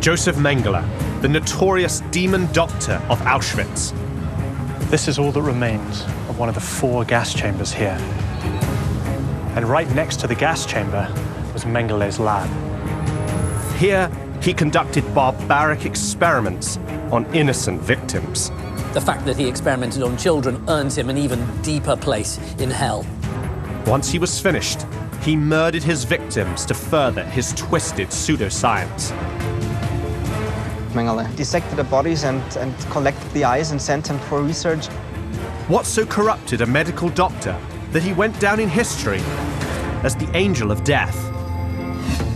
Josef Mengele, the notorious demon doctor of Auschwitz. This is all that remains of one of the 4 gas chambers here. And right next to the gas chamber was Mengele's lab. Here, he conducted barbaric experiments on innocent victims. The fact that he experimented on children earns him an even deeper place in hell. Once he was finished, he murdered his victims to further his twisted pseudoscience. Mengele dissected the bodies and collected the eyes and sent them for research. What so corrupted a medical doctor that he went down in history as the angel of death?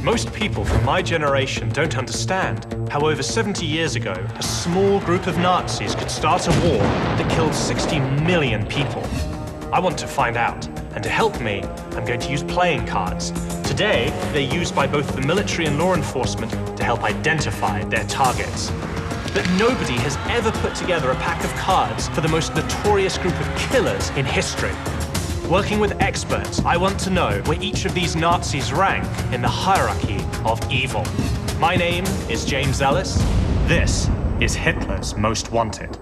Most people from my generation don't understand how over 70 years ago, a small group of Nazis could start a war that killed 60 million people. I want to find out, and to help me, I'm going to use playing cards. Today, they're used by both the military and law enforcement to help identify their targets. But nobody has ever put together a pack of cards for the most notorious group of killers in history. Working with experts, I want to know where each of these Nazis rank in the hierarchy of evil. My name is James Ellis. This is Hitler's Most Wanted.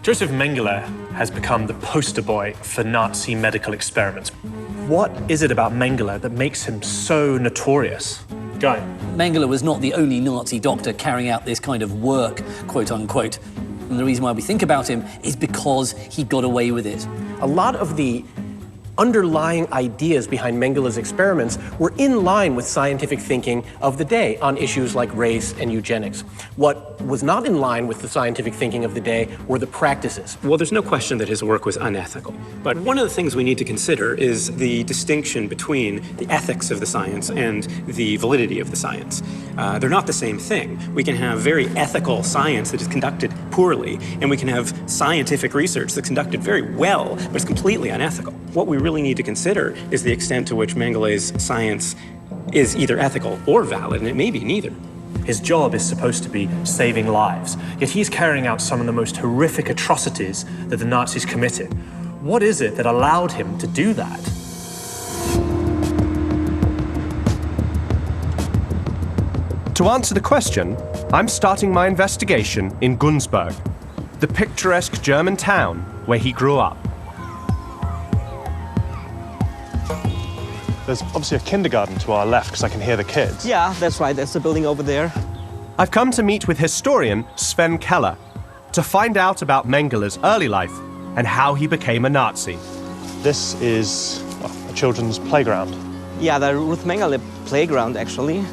Josef Mengele has become the poster boy for Nazi medical experiments. What is it about Mengele that makes him so notorious? Guy. Mengele was not the only Nazi doctor carrying out this kind of work, quote unquote. And the reason why we think about him is because he got away with it. A lot of the underlying ideas behind Mengele's experiments were in line with scientific thinking of the day on issues like race and eugenics. What was not in line with the scientific thinking of the day were the practices. Well, there's no question that his work was unethical. But one of the things we need to consider is the distinction between the ethics of the science and the validity of the science. They're not the same thing. We can have very ethical science that is conducted poorly, and we can have scientific research that's conducted very well, but it's completely unethical. What we really need to consider is the extent to which Mengele's science is either ethical or valid, and it may be neither. His job is supposed to be saving lives, yet he's carrying out some of the most horrific atrocities that the Nazis committed. What is it that allowed him to do that? To answer the question, I'm starting my investigation in Günzburg, the picturesque German town where he grew up. There's obviously a kindergarten to our left, because I can hear the kids. Yeah, that's right. That's the building over there. I've come to meet with historian Sven Keller to find out about Mengele's early life and how he became a Nazi. This is a children's playground. Yeah, the Ruth Mengele playground, actually.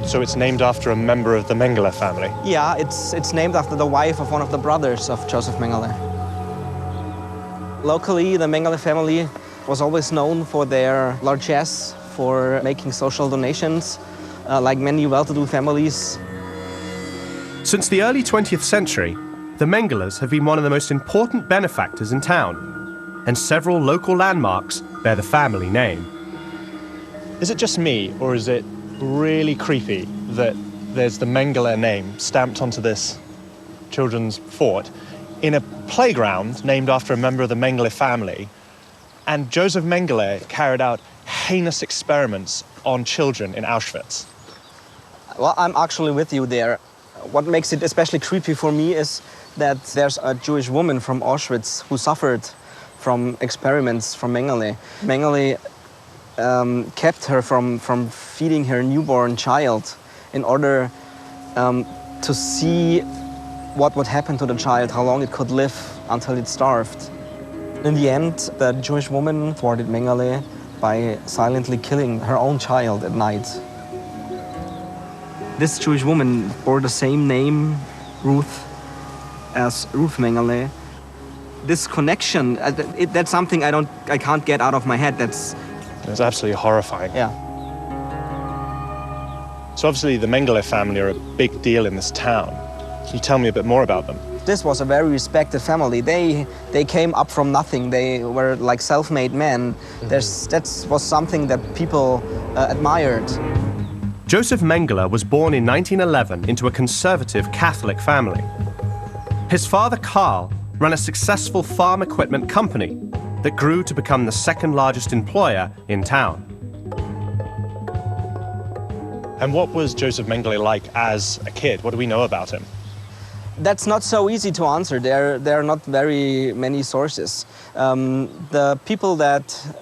So it's named after a member of the Mengele family? Yeah, it's named after the wife of one of the brothers of Josef Mengele. Locally, the Mengele family was always known for their largesse, for making social donations, like many well-to-do families. Since the early 20th century, the Mengeles have been one of the most important benefactors in town, and several local landmarks bear the family name. Is it just me, or is it really creepy that there's the Mengele name stamped onto this children's fort in a playground named after a member of the Mengele family, and Josef Mengele carried out heinous experiments on children in Auschwitz? Well, I'm actually with you there. What makes it especially creepy for me is that there's a Jewish woman from Auschwitz who suffered from experiments from Mengele. Mengele kept her from feeding her newborn child in order to see what would happen to the child, how long it could live until it starved. In the end, the Jewish woman thwarted Mengele by silently killing her own child at night. This Jewish woman bore the same name, Ruth, as Ruth Mengele. This connection, that's something I can't get out of my head. It's absolutely horrifying. Yeah. So obviously the Mengele family are a big deal in this town. Can you tell me a bit more about them? This was a very respected family. They came up from nothing. They were like self-made men. That was something that people admired. Josef Mengele was born in 1911 into a conservative Catholic family. His father, Karl, ran a successful farm equipment company, that grew to become the second largest employer in town. And what was Josef Mengele like as a kid? What do we know about him? That's not so easy to answer. There are not very many sources. The people that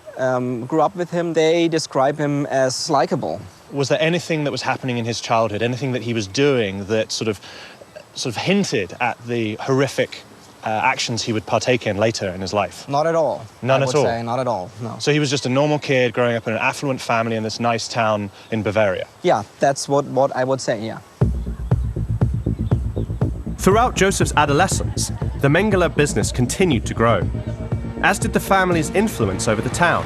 grew up with him, they describe him as likable. Was there anything that was happening in his childhood, anything that he was doing that sort of hinted at the horrific actions he would partake in later in his life? Not at all. None at all? I would say not at all, no. So he was just a normal kid growing up in an affluent family in this nice town in Bavaria? Yeah, that's what I would say, yeah. Throughout Josef's adolescence, the Mengele business continued to grow, as did the family's influence over the town.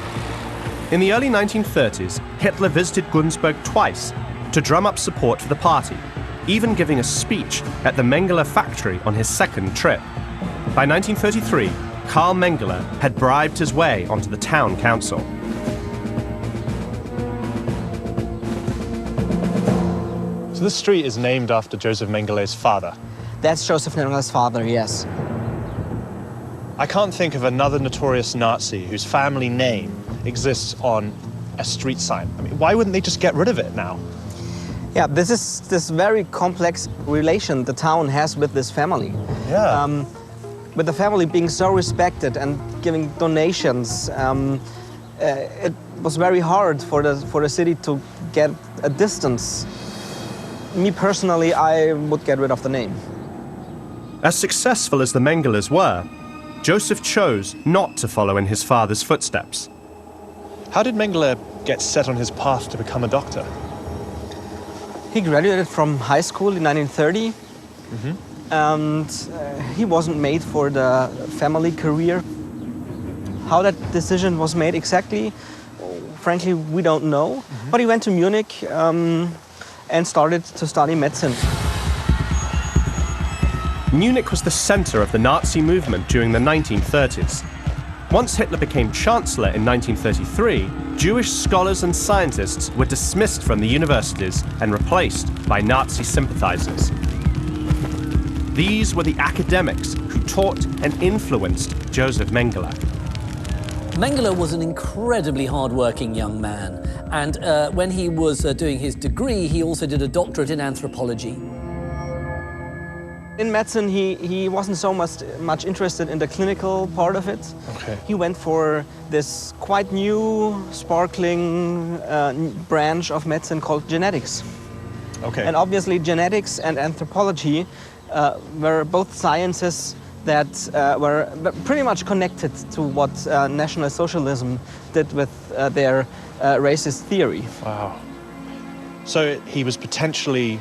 In the early 1930s, Hitler visited Günzburg twice to drum up support for the party, even giving a speech at the Mengele factory on his second trip. By 1933, Karl Mengele had bribed his way onto the town council. So this street is named after Josef Mengele's father. That's Josef Mengele's father, yes. I can't think of another notorious Nazi whose family name exists on a street sign. I mean, why wouldn't they just get rid of it now? Yeah, this is this very complex relation the town has with this family. Yeah. With the family being so respected and giving donations, it was very hard for the city to get a distance. Me personally, I would get rid of the name. As successful as the Mengeles were, Josef chose not to follow in his father's footsteps. How did Mengele get set on his path to become a doctor? He graduated from high school in 1930, and he wasn't made for the family career. How that decision was made exactly, frankly, we don't know. But he went to Munich and started to study medicine. Munich was the center of the Nazi movement during the 1930s. Once Hitler became chancellor in 1933, Jewish scholars and scientists were dismissed from the universities and replaced by Nazi sympathizers. These were the academics who taught and influenced Josef Mengele. Mengele was an incredibly hard-working young man, and when he was doing his degree, he also did a doctorate in anthropology. In medicine, he wasn't so much interested in the clinical part of it. Okay. He went for this quite new, sparkling branch of medicine called genetics. Okay. And obviously, genetics and anthropology were both sciences that were pretty much connected to what National Socialism did with their racist theory. Wow. So he was potentially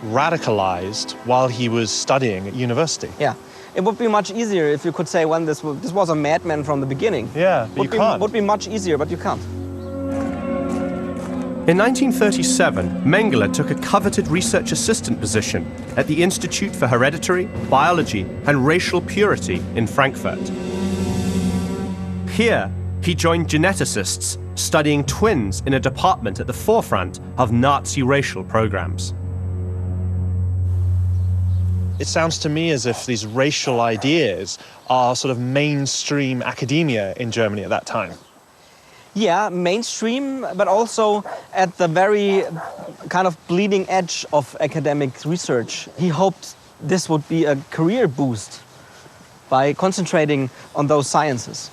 radicalized while he was studying at university. Yeah. It would be much easier if you could say, well, this was a madman from the beginning. Yeah, but you can't. Would be much easier, but you can't. In 1937, Mengele took a coveted research assistant position at the Institute for Hereditary, Biology and Racial Purity in Frankfurt. Here, he joined geneticists studying twins in a department at the forefront of Nazi racial programs. It sounds to me as if these racial ideas are sort of mainstream academia in Germany at that time. Yeah, mainstream, but also at the very kind of bleeding edge of academic research. He hoped this would be a career boost by concentrating on those sciences.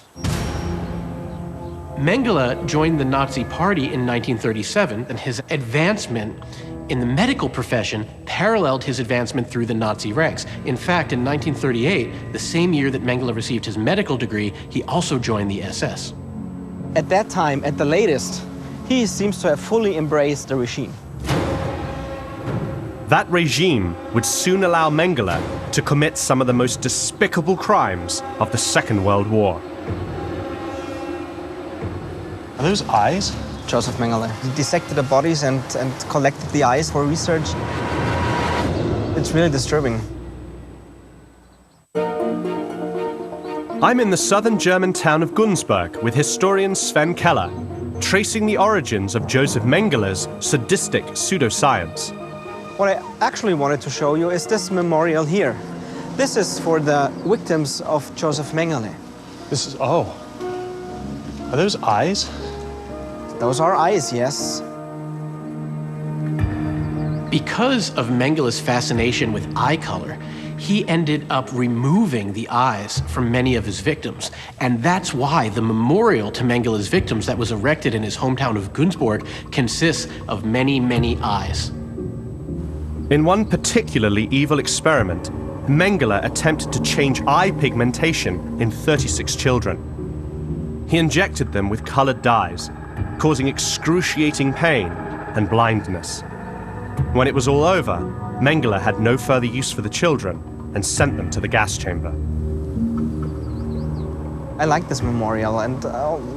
Mengele joined the Nazi Party in 1937, and his advancement in the medical profession paralleled his advancement through the Nazi ranks. In fact, in 1938, the same year that Mengele received his medical degree, he also joined the SS. At that time, at the latest, he seems to have fully embraced the regime. That regime would soon allow Mengele to commit some of the most despicable crimes of the Second World War. Are those eyes? Josef Mengele. He dissected the bodies and collected the eyes for research. It's really disturbing. I'm in the southern German town of Günzburg with historian Sven Keller, tracing the origins of Josef Mengele's sadistic pseudoscience. What I actually wanted to show you is this memorial here. This is for the victims of Josef Mengele. This is, oh. Are those eyes? Those are eyes, yes. Because of Mengele's fascination with eye color, he ended up removing the eyes from many of his victims. And that's why the memorial to Mengele's victims that was erected in his hometown of Günzburg consists of many, many eyes. In one particularly evil experiment, Mengele attempted to change eye pigmentation in 36 children. He injected them with colored dyes, causing excruciating pain and blindness. When it was all over, Mengele had no further use for the children and sent them to the gas chamber. I like this memorial, and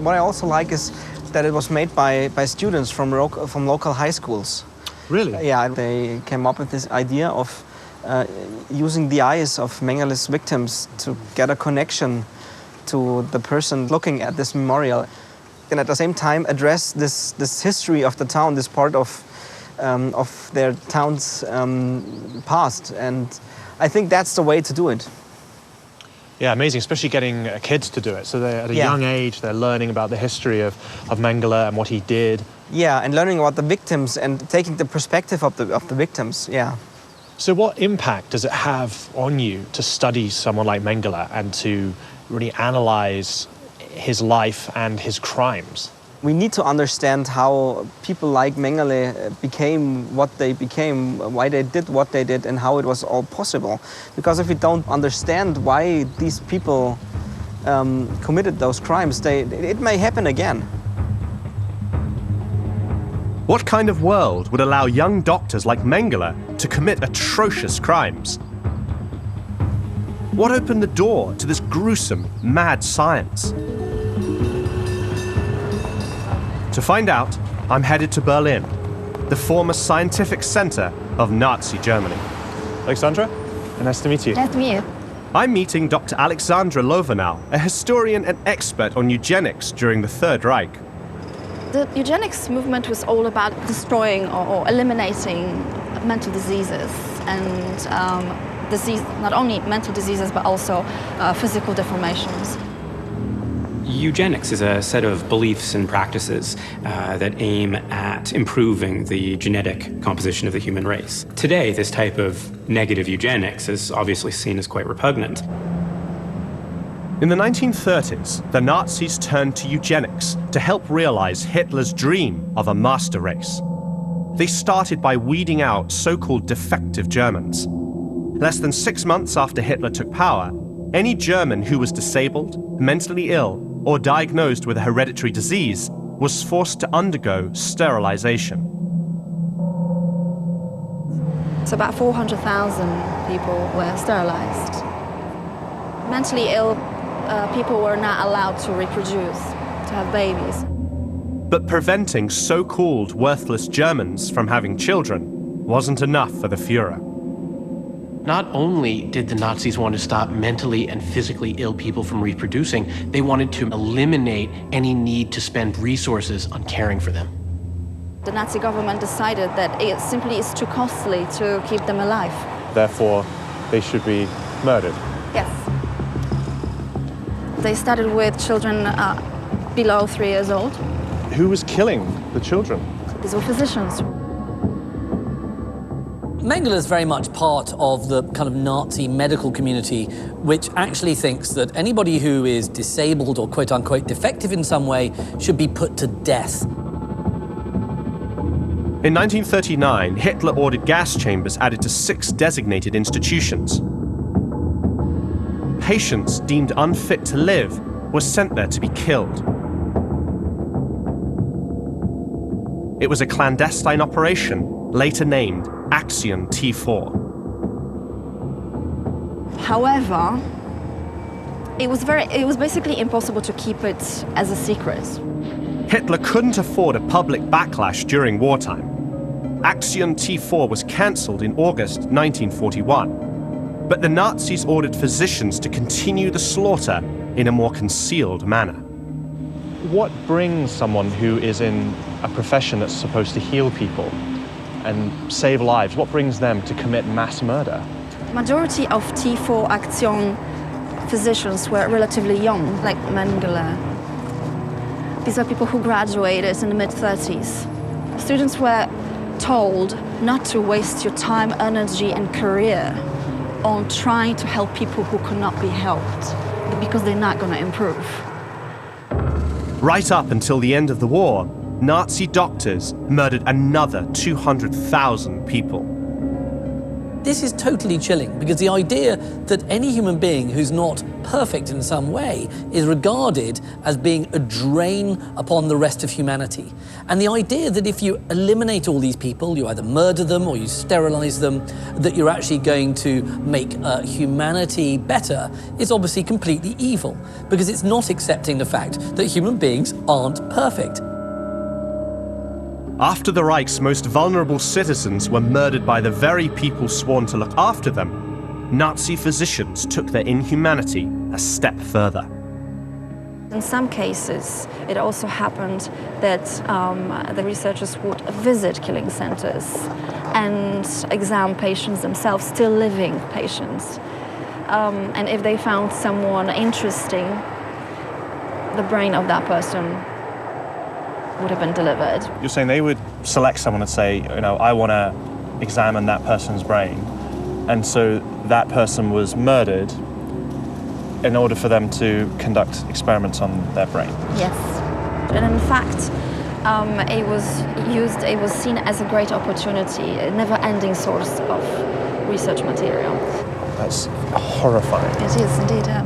what I also like is that it was made by students from local high schools. Really? Yeah, they came up with this idea of using the eyes of Mengele's victims to get a connection to the person looking at this memorial, and at the same time address this history of the town, this part of their town's past. And I think that's the way to do it. Yeah, amazing, especially getting kids to do it. So they're at a young age, they're learning about the history of Mengele and what he did. Yeah, and learning about the victims and taking the perspective of the victims, yeah. So what impact does it have on you to study someone like Mengele and to really analyze his life and his crimes? We need to understand how people like Mengele became what they became, why they did what they did, and how it was all possible. Because if we don't understand why these people committed those crimes, it may happen again. What kind of world would allow young doctors like Mengele to commit atrocious crimes? What opened the door to this gruesome, mad science? To find out, I'm headed to Berlin, the former scientific center of Nazi Germany. Alexandra, nice to meet you. Nice to meet you. I'm meeting Dr. Alexandra Lovenau, a historian and expert on eugenics during the Third Reich. The eugenics movement was all about destroying or eliminating mental diseases and not only mental diseases but also physical deformations. Eugenics is a set of beliefs and practices that aim at improving the genetic composition of the human race. Today, this type of negative eugenics is obviously seen as quite repugnant. In the 1930s, the Nazis turned to eugenics to help realize Hitler's dream of a master race. They started by weeding out so-called defective Germans. Less than 6 months after Hitler took power, any German who was disabled, mentally ill, or diagnosed with a hereditary disease was forced to undergo sterilization. So about 400,000 people were sterilized. Mentally ill people were not allowed to reproduce, to have babies. But preventing so-called worthless Germans from having children wasn't enough for the Führer. Not only did the Nazis want to stop mentally and physically ill people from reproducing, they wanted to eliminate any need to spend resources on caring for them. The Nazi government decided that it simply is too costly to keep them alive. Therefore, they should be murdered. Yes. They started with children below 3 years old. Who was killing the children? These were physicians. Mengele is very much part of the kind of Nazi medical community, which actually thinks that anybody who is disabled or quote-unquote defective in some way should be put to death. In 1939, Hitler ordered gas chambers added to 6 designated institutions. Patients deemed unfit to live were sent there to be killed. It was a clandestine operation, later named Action T4. However, it was basically impossible to keep it as a secret. Hitler couldn't afford a public backlash during wartime. Action T4 was cancelled in August 1941. But the Nazis ordered physicians to continue the slaughter in a more concealed manner. What brings someone who is in a profession that's supposed to heal people and save lives, what brings them to commit mass murder? The majority of T4 Action physicians were relatively young, like Mengele. These were people who graduated in the mid-30s. Students were told not to waste your time, energy, and career on trying to help people who could not be helped, because they're not going to improve. Right up until the end of the war, Nazi doctors murdered another 200,000 people. This is totally chilling, because the idea that any human being who's not perfect in some way is regarded as being a drain upon the rest of humanity. And the idea that if you eliminate all these people, you either murder them or you sterilize them, that you're actually going to make humanity better is obviously completely evil, because it's not accepting the fact that human beings aren't perfect. After the Reich's most vulnerable citizens were murdered by the very people sworn to look after them, Nazi physicians took their inhumanity a step further. In some cases, it also happened that the researchers would visit killing centers and examine patients themselves, still living patients. And if they found someone interesting, the brain of that person would have been delivered. You're saying they would select someone and say, you know, I want to examine that person's brain. And so that person was murdered in order for them to conduct experiments on their brain. Yes. And in fact, it was seen as a great opportunity, a never-ending source of research material. That's horrifying. It is indeed, yeah.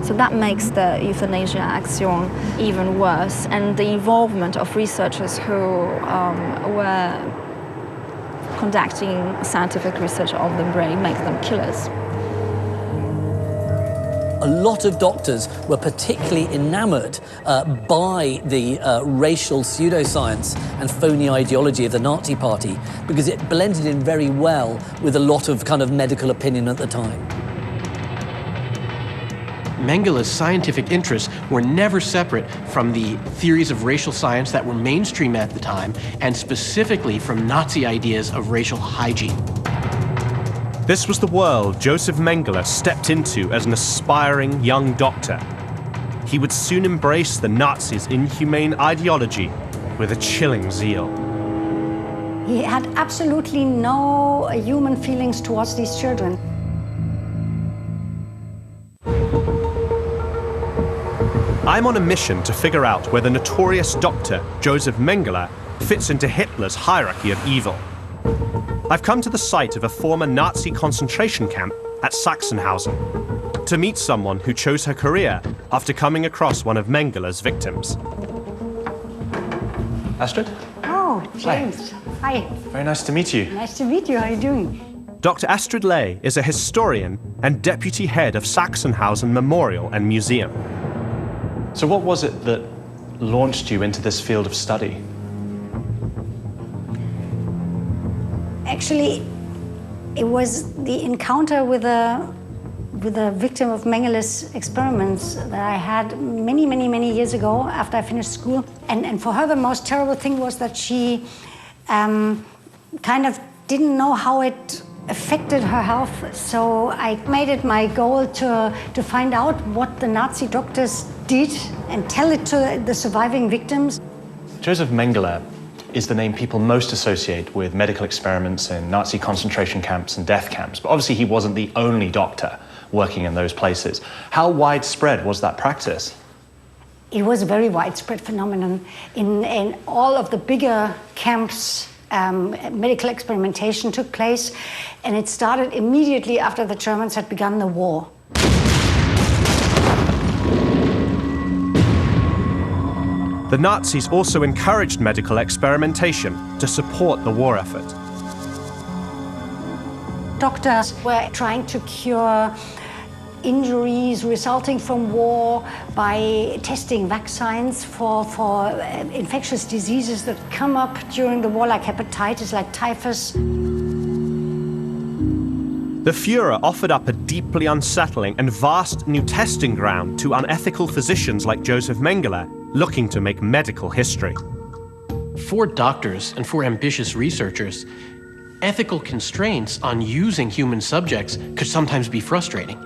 So that makes the euthanasia axiom even worse, and the involvement of researchers who were conducting scientific research on the brain makes them killers. A lot of doctors were particularly enamored by the racial pseudoscience and phony ideology of the Nazi Party, because it blended in very well with a lot of kind of medical opinion at the time. Mengele's scientific interests were never separate from the theories of racial science that were mainstream at the time, and specifically from Nazi ideas of racial hygiene. This was the world Josef Mengele stepped into as an aspiring young doctor. He would soon embrace the Nazis' inhumane ideology with a chilling zeal. He had absolutely no human feelings towards these children. I'm on a mission to figure out where the notorious doctor Josef Mengele fits into Hitler's hierarchy of evil. I've come to the site of a former Nazi concentration camp at Sachsenhausen to meet someone who chose her career after coming across one of Mengele's victims. Astrid? Oh, James. Hi. Very nice to meet you. Nice to meet you. How are you doing? Dr. Astrid Ley is a historian and deputy head of Sachsenhausen Memorial and Museum. So what was it that launched you into this field of study? Actually, it was the encounter with a victim of Mengele's experiments that I had many years ago after I finished school. And for her, the most terrible thing was that she kind of didn't know how it affected her health. So I made it my goal to find out what the Nazi doctors did and tell it to the surviving victims. Josef Mengele is the name people most associate with medical experiments in Nazi concentration camps and death camps. But obviously he wasn't the only doctor working in those places. How widespread was that practice? It was a very widespread phenomenon. In all of the bigger camps, medical experimentation took place, and it started immediately after the Germans had begun the war. The Nazis also encouraged medical experimentation to support the war effort. Doctors were trying to cure injuries resulting from war by testing vaccines for infectious diseases that come up during the war, like hepatitis, like typhus. The Führer offered up a deeply unsettling and vast new testing ground to unethical physicians like Josef Mengele, looking to make medical history. For doctors and for ambitious researchers, ethical constraints on using human subjects could sometimes be frustrating.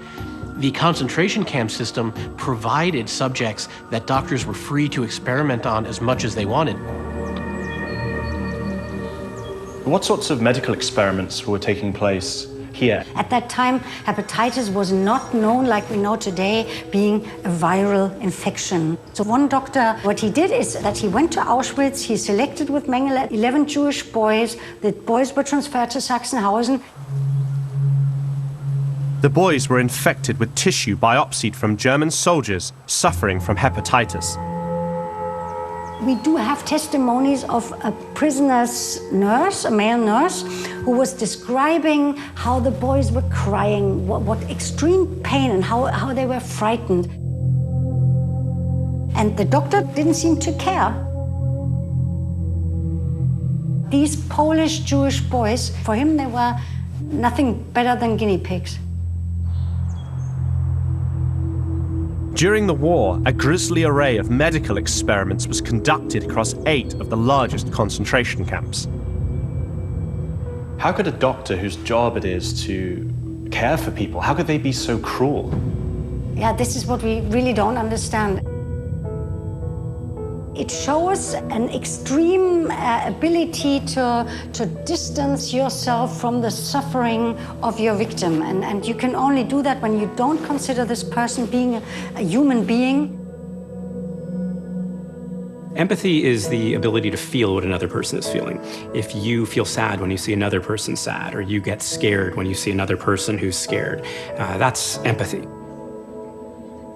The concentration camp system provided subjects that doctors were free to experiment on as much as they wanted. What sorts of medical experiments were taking place here? At that time, hepatitis was not known like we know today, being a viral infection. So one doctor, what he did is that he went to Auschwitz, he selected with Mengele 11 Jewish boys. The boys were transferred to Sachsenhausen. The boys were infected with tissue biopsied from German soldiers suffering from hepatitis. We do have testimonies of a prisoner's nurse, a male nurse, who was describing how the boys were crying, what extreme pain and how they were frightened. And the doctor didn't seem to care. These Polish Jewish boys, for him they were nothing better than guinea pigs. During the war, a grisly array of medical experiments was conducted across 8 of the largest concentration camps. How could a doctor whose job it is to care for people, how could they be so cruel? Yeah, this is what we really don't understand. It shows an extreme ability to distance yourself from the suffering of your victim. And you can only do that when you don't consider this person being a human being. Empathy is the ability to feel what another person is feeling. If you feel sad when you see another person sad, or you get scared when you see another person who's scared, that's empathy.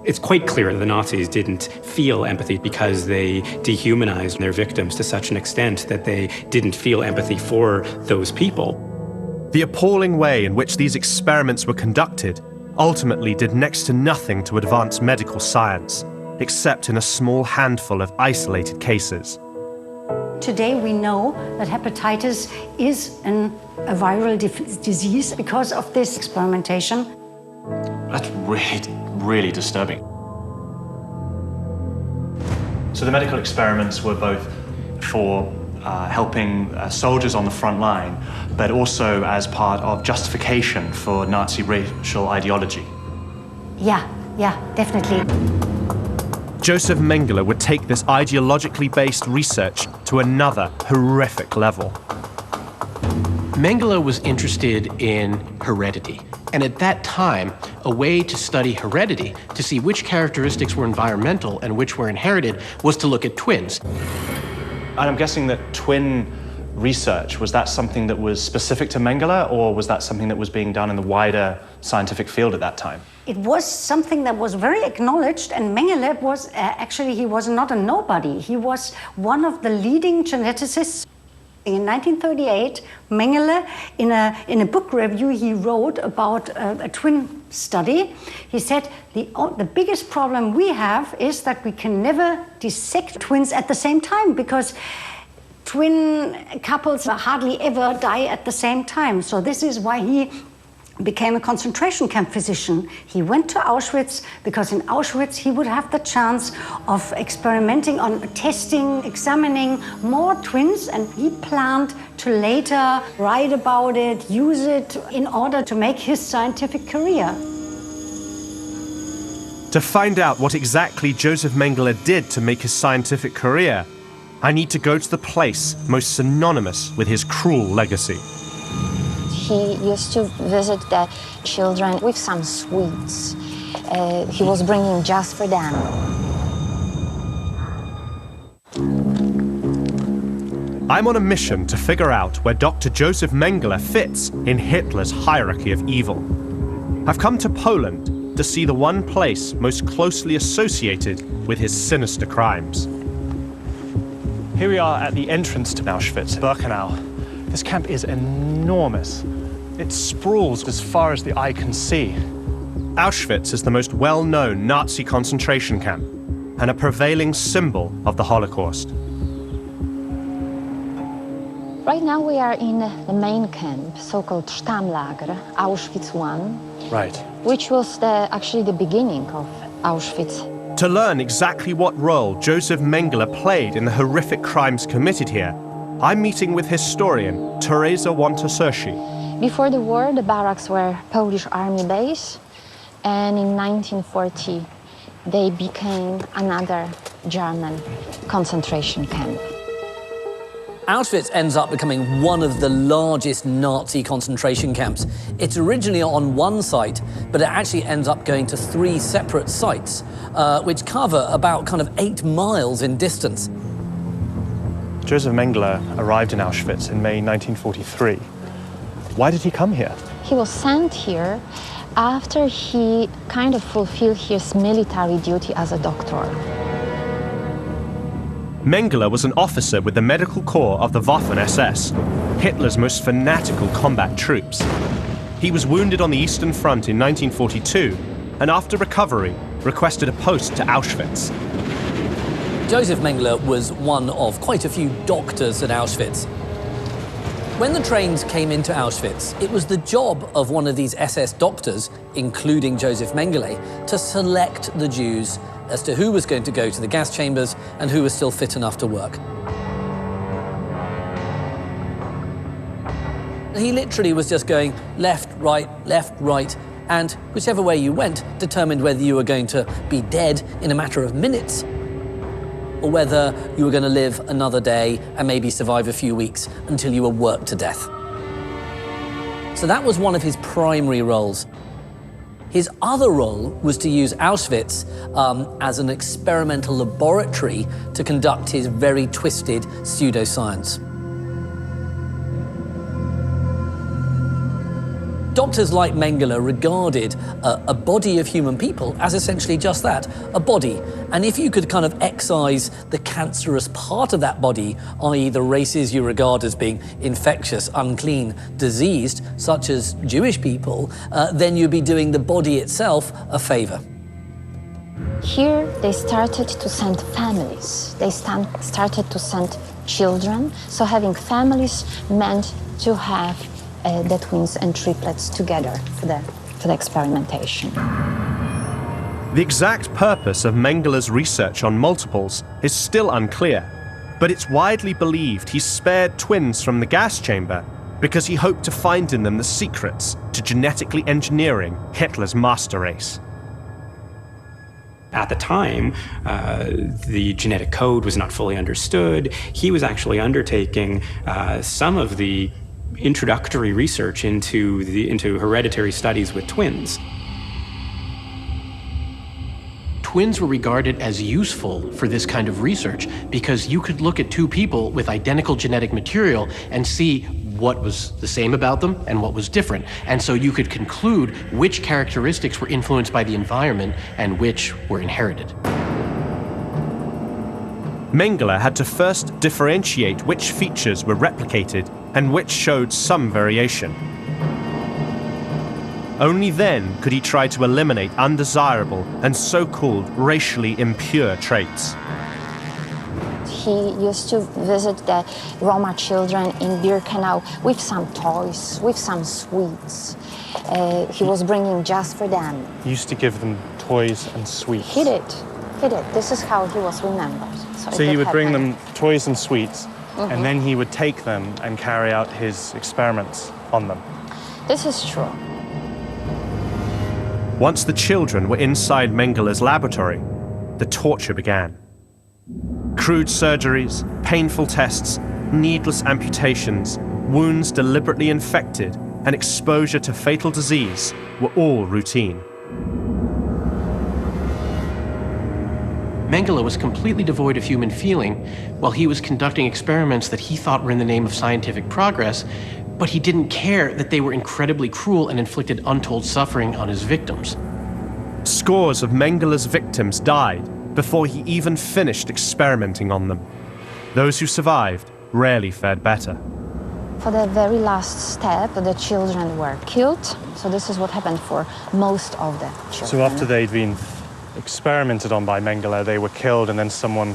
It's quite clear that the Nazis didn't feel empathy because they dehumanized their victims to such an extent that they didn't feel empathy for those people. The appalling way in which these experiments were conducted ultimately did next to nothing to advance medical science, except in a small handful of isolated cases. Today we know that hepatitis is a viral disease because of this experimentation. That's really disturbing. So the medical experiments were both for helping soldiers on the front line, but also as part of justification for Nazi racial ideology. Yeah, definitely. Josef Mengele would take this ideologically based research to another horrific level. Mengele was interested in heredity, and at that time, a way to study heredity, to see which characteristics were environmental and which were inherited, was to look at twins. And I'm guessing that twin research, was that something that was specific to Mengele, or was that something that was being done in the wider scientific field at that time? It was something that was very acknowledged, and Mengele was actually, he was not a nobody. He was one of the leading geneticists. In 1938, Mengele, in a book review he wrote about a twin study, he said, the biggest problem we have is that we can never dissect twins at the same time, because twin couples hardly ever die at the same time. So this is why he became a concentration camp physician. He went to Auschwitz because in Auschwitz he would have the chance of experimenting on testing, examining more twins, and he planned to later write about it, use it in order to make his scientific career. To find out what exactly Josef Mengele did to make his scientific career, I need to go to the place most synonymous with his cruel legacy. He used to visit the children with some sweets. He was bringing just for them. I'm on a mission to figure out where Dr. Josef Mengele fits in Hitler's hierarchy of evil. I've come to Poland to see the one place most closely associated with his sinister crimes. Here we are at the entrance to Auschwitz, Birkenau. This camp is enormous. It sprawls as far as the eye can see. Auschwitz is the most well-known Nazi concentration camp and a prevailing symbol of the Holocaust. Right now we are in the main camp, so-called Stammlager, Auschwitz I, Right. which was actually the beginning of Auschwitz. To learn exactly what role Josef Mengele played in the horrific crimes committed here, I'm meeting with historian Teresa Wątosiewicz. Before the war, the barracks were Polish army base, And in 1940, they became another German concentration camp. Auschwitz ends up becoming one of the largest Nazi concentration camps. It's originally on one site, but it actually ends up going to 3 separate sites, which cover about kind of 8 miles in distance. Josef Mengele arrived in Auschwitz in May 1943. Why did he come here? He was sent here after he kind of fulfilled his military duty as a doctor. Mengele was an officer with the medical corps of the Waffen-SS, Hitler's most fanatical combat troops. He was wounded on the Eastern Front in 1942, and after recovery, requested a post to Auschwitz. Josef Mengele was one of quite a few doctors at Auschwitz. When the trains came into Auschwitz, it was the job of one of these SS doctors, including Josef Mengele, to select the Jews as to who was going to go to the gas chambers and who was still fit enough to work. He literally was just going left, right, and whichever way you went determined whether you were going to be dead in a matter of minutes or whether you were going to live another day and maybe survive a few weeks until you were worked to death. So that was one of his primary roles. His other role was to use Auschwitz as an experimental laboratory to conduct his very twisted pseudoscience. Doctors like Mengele regarded a body of human people as essentially just that, a body. And if you could kind of excise the cancerous part of that body, i.e. the races you regard as being infectious, unclean, diseased, such as Jewish people, then you'd be doing the body itself a favor. Here they started to send families. They started to send children. So having families meant to have the twins and triplets together for the experimentation. The exact purpose of Mengele's research on multiples is still unclear, but it's widely believed he spared twins from the gas chamber because he hoped to find in them the secrets to genetically engineering Hitler's master race. At the time, the genetic code was not fully understood. He was actually undertaking some of the introductory research into hereditary studies with twins. Twins were regarded as useful for this kind of research because you could look at 2 people with identical genetic material and see what was the same about them and what was different. And so you could conclude which characteristics were influenced by the environment and which were inherited. Mengele had to first differentiate which features were replicated and which showed some variation. Only then could he try to eliminate undesirable and so-called racially impure traits. He used to visit the Roma children in Birkenau with some toys, with some sweets. He was bringing just for them. He used to give them toys and sweets. He did. This is how he was remembered. So he would bring them toys and sweets, and then he would take them and carry out his experiments on them. This is true. Once the children were inside Mengele's laboratory, the torture began. Crude surgeries, painful tests, needless amputations, wounds deliberately infected, and exposure to fatal disease were all routine. Mengele was completely devoid of human feeling while he was conducting experiments that he thought were in the name of scientific progress, but he didn't care that they were incredibly cruel and inflicted untold suffering on his victims. Scores of Mengele's victims died before he even finished experimenting on them. Those who survived rarely fared better. For the very last step, the children were killed. So this is what happened for most of the children. So after they'd been experimented on by Mengele, they were killed, and then someone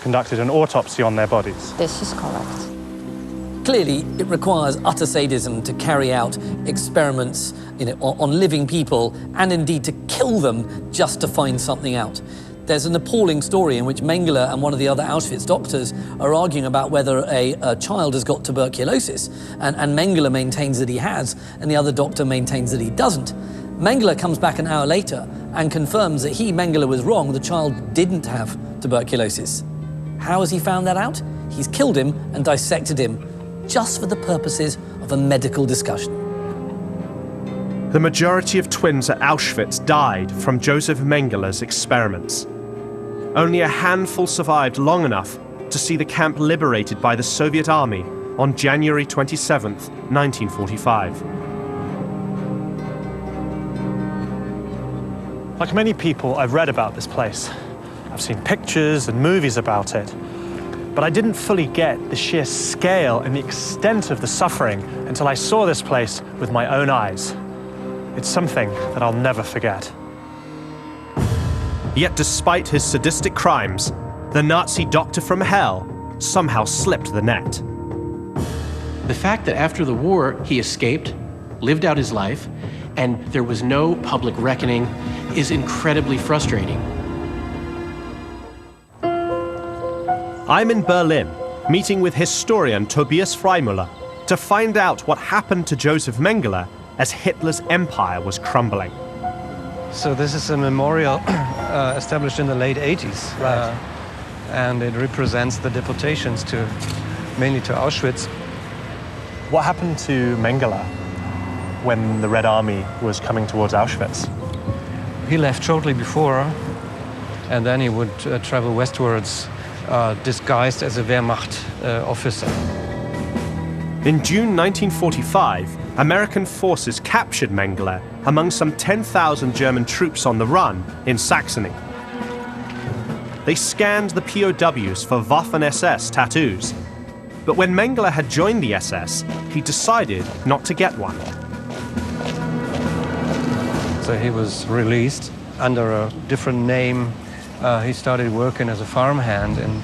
conducted an autopsy on their bodies. This is correct. Clearly, it requires utter sadism to carry out experiments on living people and indeed to kill them just to find something out. There's an appalling story in which Mengele and one of the other Auschwitz doctors are arguing about whether a child has got tuberculosis, and Mengele maintains that he has, and the other doctor maintains that he doesn't. Mengele comes back an hour later and confirms that he, Mengele, was wrong. The child didn't have tuberculosis. How has he found that out? He's killed him and dissected him just for the purposes of a medical discussion. The majority of twins at Auschwitz died from Josef Mengele's experiments. Only a handful survived long enough to see the camp liberated by the Soviet army on January 27, 1945. Like many people, I've read about this place. I've seen pictures and movies about it. But I didn't fully get the sheer scale and the extent of the suffering until I saw this place with my own eyes. It's something that I'll never forget. Yet despite his sadistic crimes, the Nazi doctor from hell somehow slipped the net. The fact that after the war he escaped, lived out his life, and there was no public reckoning is incredibly frustrating. I'm in Berlin, meeting with historian Tobias Freimüller to find out what happened to Josef Mengele as Hitler's empire was crumbling. So this is a memorial established in the late 80s. Right. And it represents the deportations mainly to Auschwitz. What happened to Mengele when the Red Army was coming towards Auschwitz? He left shortly before, and then he would travel westwards, disguised as a Wehrmacht officer. In June 1945, American forces captured Mengele among some 10,000 German troops on the run in Saxony. They scanned the POWs for Waffen-SS tattoos, but when Mengele had joined the SS, he decided not to get one. So he was released under a different name. He started working as a farmhand in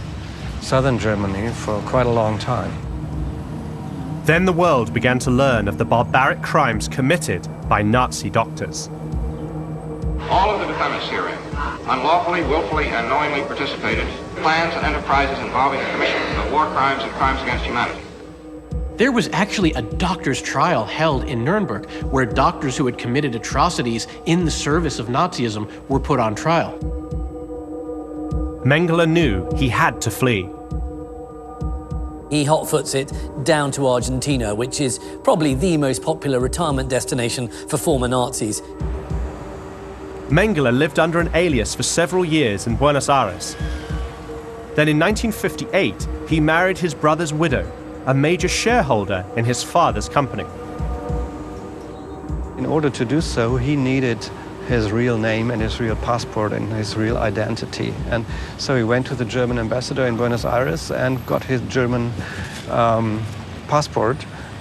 southern Germany for quite a long time. Then the world began to learn of the barbaric crimes committed by Nazi doctors. All of the defendants herein unlawfully, willfully, and knowingly participated in plans and enterprises involving the commission of war crimes and crimes against humanity. There was actually a doctor's trial held in Nuremberg where doctors who had committed atrocities in the service of Nazism were put on trial. Mengele knew he had to flee. He hotfoots it down to Argentina, which is probably the most popular retirement destination for former Nazis. Mengele lived under an alias for several years in Buenos Aires. Then in 1958, he married his brother's widow, a major shareholder in his father's company. In order to do so, he needed his real name and his real passport and his real identity. And so he went to the German ambassador in Buenos Aires and got his German passport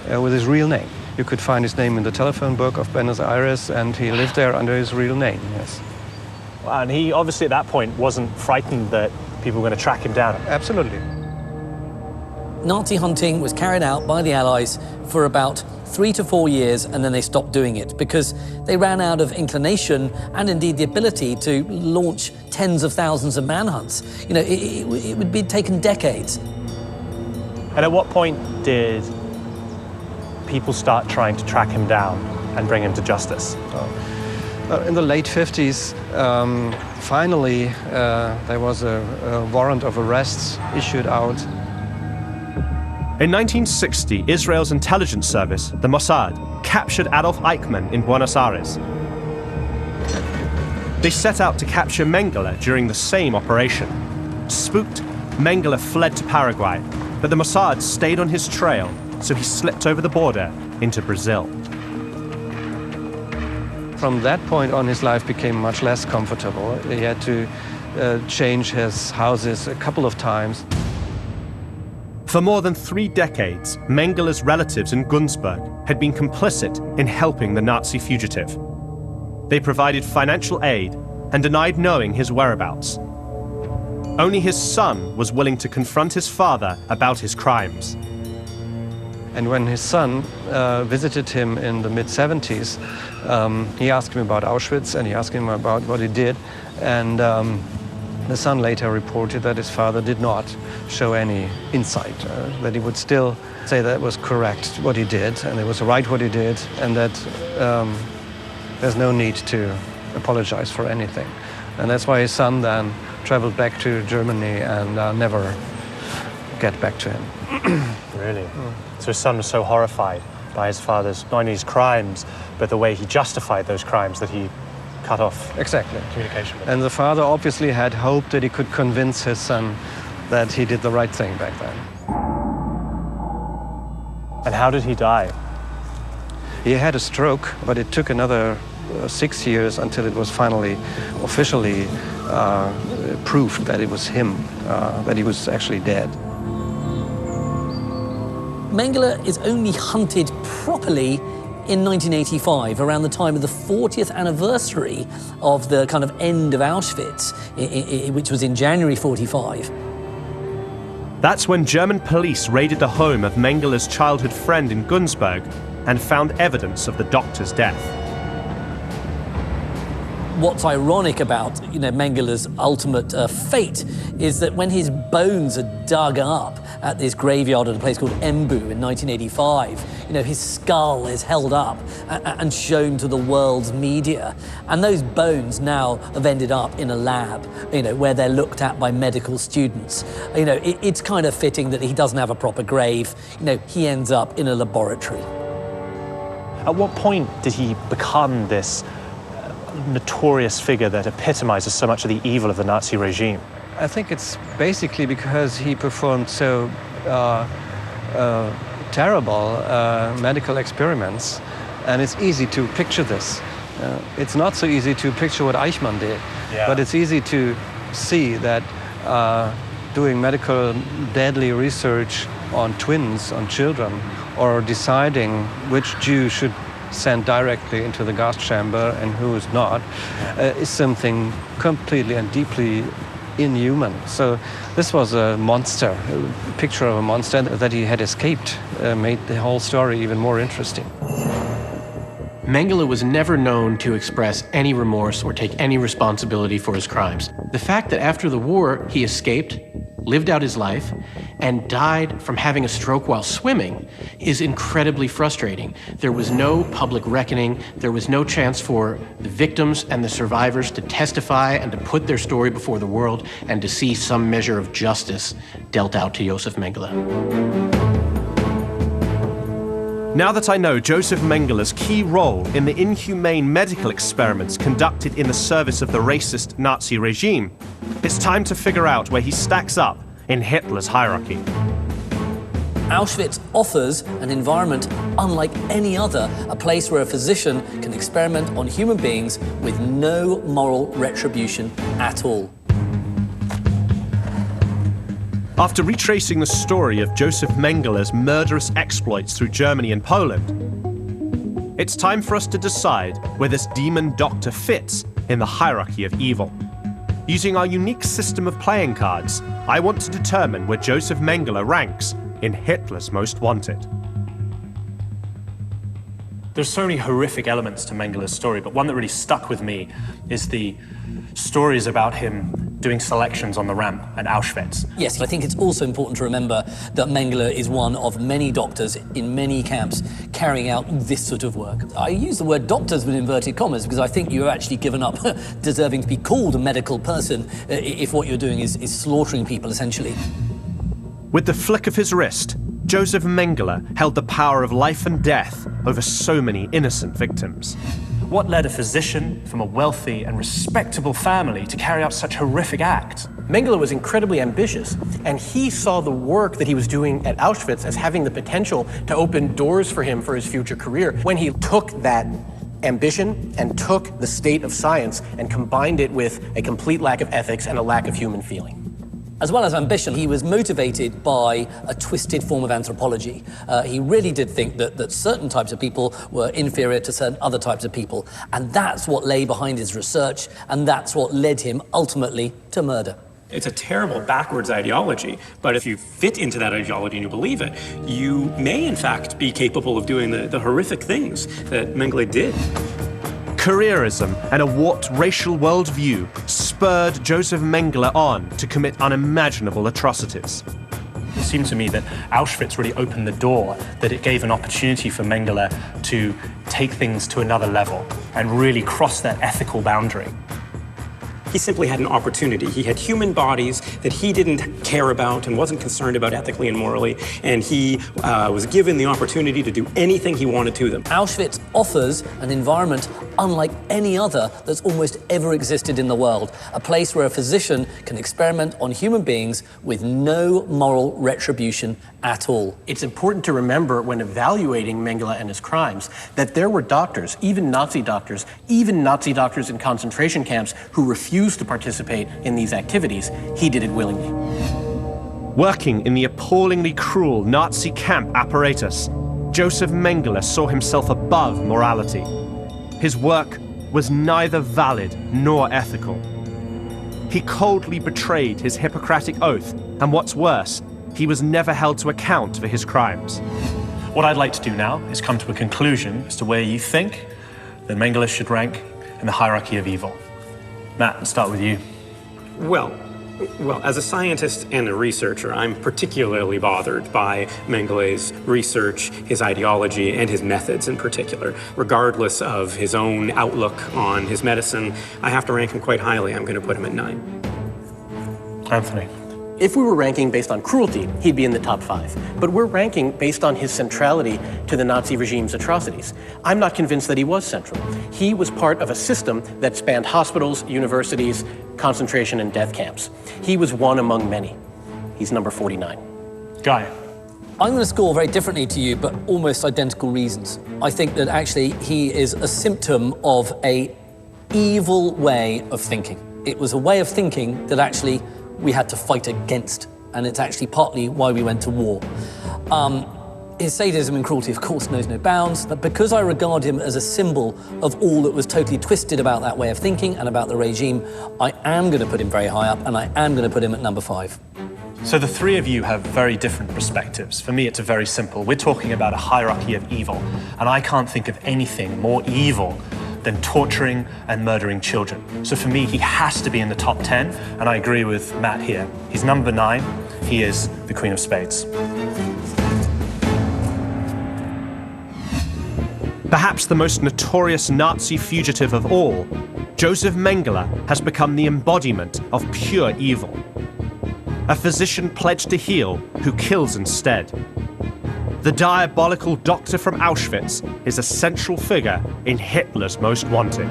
with his real name. You could find his name in the telephone book of Buenos Aires, and he lived there under his real name, yes. And he obviously at that point wasn't frightened that people were going to track him down. Absolutely. Nazi hunting was carried out by the Allies for about 3 to 4 years, and then they stopped doing it because they ran out of inclination and indeed the ability to launch tens of thousands of manhunts. You know, it would be taken decades. And at what point did people start trying to track him down and bring him to justice? In the late 50s, finally, there was a warrant of arrest issued out. In 1960, Israel's intelligence service, the Mossad, captured Adolf Eichmann in Buenos Aires. They set out to capture Mengele during the same operation. Spooked, Mengele fled to Paraguay, but the Mossad stayed on his trail, so he slipped over the border into Brazil. From that point on, his life became much less comfortable. He had to change his houses a couple of times. For more than 3 decades, Mengele's relatives in Günzburg had been complicit in helping the Nazi fugitive. They provided financial aid and denied knowing his whereabouts. Only his son was willing to confront his father about his crimes. And when his son visited him in the mid-70s, he asked him about Auschwitz and he asked him about what he did. And the son later reported that his father did not show any insight, that he would still say that it was correct what he did and it was right what he did, and that there's no need to apologize for anything. And that's why his son then traveled back to Germany and never get back to him. Really? So his son was so horrified by his father's, not only his crimes, but the way he justified those crimes, that he cut off exactly communication with him. And the father obviously had hoped that he could convince his son that he did the right thing back then. And how did he die? He had a stroke, but it took another 6 years until it was finally officially proved that it was him, that he was actually dead. Mengele is only hunted properly in 1985, around the time of the 40th anniversary of the kind of end of Auschwitz, which was in January 45. That's when German police raided the home of Mengele's childhood friend in Gunsberg and found evidence of the doctor's death. What's ironic about Mengele's ultimate fate is that when his bones are dug up at this graveyard at a place called Embu in 1985, his skull is held up and shown to the world's media. And those bones now have ended up in a lab, where they're looked at by medical students. It's kind of fitting that he doesn't have a proper grave. He ends up in a laboratory. At what point did he become this notorious figure that epitomizes so much of the evil of the Nazi regime? I think it's basically because he performed so terrible medical experiments, and it's easy to picture this. It's not so easy to picture what Eichmann did, but it's easy to see that doing medical deadly research on twins, on children, or deciding which Jew should sent directly into the gas chamber and who is not, is something completely and deeply inhuman. So this was a monster, a picture of a monster that he had escaped, made the whole story even more interesting. Mengele was never known to express any remorse or take any responsibility for his crimes. The fact that after the war he escaped, lived out his life, and died from having a stroke while swimming is incredibly frustrating. There was no public reckoning. There was no chance for the victims and the survivors to testify and to put their story before the world and to see some measure of justice dealt out to Josef Mengele. Now that I know Josef Mengele's key role in the inhumane medical experiments conducted in the service of the racist Nazi regime, it's time to figure out where he stacks up in Hitler's hierarchy. Auschwitz offers an environment unlike any other, a place where a physician can experiment on human beings with no moral retribution at all. After retracing the story of Josef Mengele's murderous exploits through Germany and Poland, it's time for us to decide where this demon doctor fits in the hierarchy of evil. Using our unique system of playing cards, I want to determine where Josef Mengele ranks in Hitler's Most Wanted. There's so many horrific elements to Mengele's story, but one that really stuck with me is the stories about him doing selections on the ramp at Auschwitz. Yes, I think it's also important to remember that Mengele is one of many doctors in many camps carrying out this sort of work. I use the word doctors with inverted commas because I think you've actually given up deserving to be called a medical person if what you're doing is slaughtering people, essentially. With the flick of his wrist, Josef Mengele held the power of life and death over so many innocent victims. What led a physician from a wealthy and respectable family to carry out such horrific acts? Mengele was incredibly ambitious, and he saw the work that he was doing at Auschwitz as having the potential to open doors for him for his future career. When he took that ambition and took the state of science and combined it with a complete lack of ethics and a lack of human feeling. As well as ambition, he was motivated by a twisted form of anthropology. He really did think that certain types of people were inferior to certain other types of people. And that's what lay behind his research, and that's what led him ultimately to murder. It's a terrible backwards ideology, but if you fit into that ideology and you believe it, you may in fact be capable of doing the horrific things that Mengele did. Careerism and a warped racial worldview spurred Josef Mengele on to commit unimaginable atrocities. It seemed to me that Auschwitz really opened the door, that it gave an opportunity for Mengele to take things to another level. and really cross that ethical boundary. He simply had an opportunity. He had human bodies that he didn't care about and wasn't concerned about ethically and morally, and he was given the opportunity to do anything he wanted to them. Auschwitz offers an environment unlike any other that's almost ever existed in the world, a place where a physician can experiment on human beings with no moral retribution at all. It's important to remember when evaluating Mengele and his crimes that there were doctors, even Nazi doctors in concentration camps who refused to participate in these activities. He did it willingly. Working in the appallingly cruel Nazi camp apparatus, Josef Mengele saw himself above morality. His work was neither valid nor ethical. He coldly betrayed his Hippocratic oath, and what's worse, he was never held to account for his crimes. What I'd like to do now is come to a conclusion as to where you think that Mengele should rank in the hierarchy of evil. Matt, let's start with you. Well, as a scientist and a researcher, I'm particularly bothered by Mengele's research, his ideology, and his methods in particular. Regardless of his own outlook on his medicine, I have to rank him quite highly. I'm going to put him at 9. Anthony. If we were ranking based on cruelty, he'd be in the top 5. But we're ranking based on his centrality to the Nazi regime's atrocities. I'm not convinced that he was central. He was part of a system that spanned hospitals, universities, concentration and death camps. He was one among many. He's number 49. Guy. I'm going to score very differently to you, but almost identical reasons. I think that actually he is a symptom of an evil way of thinking. It was a way of thinking that actually we had to fight against, and it's actually partly why we went to war. His sadism and cruelty, of course, knows no bounds, but because I regard him as a symbol of all that was totally twisted about that way of thinking and about the regime, I am going to put him very high up, and I am going to put him at number 5. So the three of you have very different perspectives. For me, it's very simple. We're talking about a hierarchy of evil, and I can't think of anything more evil than torturing and murdering children. So for me, he has to be in the top 10, and I agree with Matt here. He's number 9. He is the Queen of Spades. Perhaps the most notorious Nazi fugitive of all, Josef Mengele has become the embodiment of pure evil. A physician pledged to heal who kills instead. The diabolical doctor from Auschwitz is a central figure in Hitler's Most Wanted.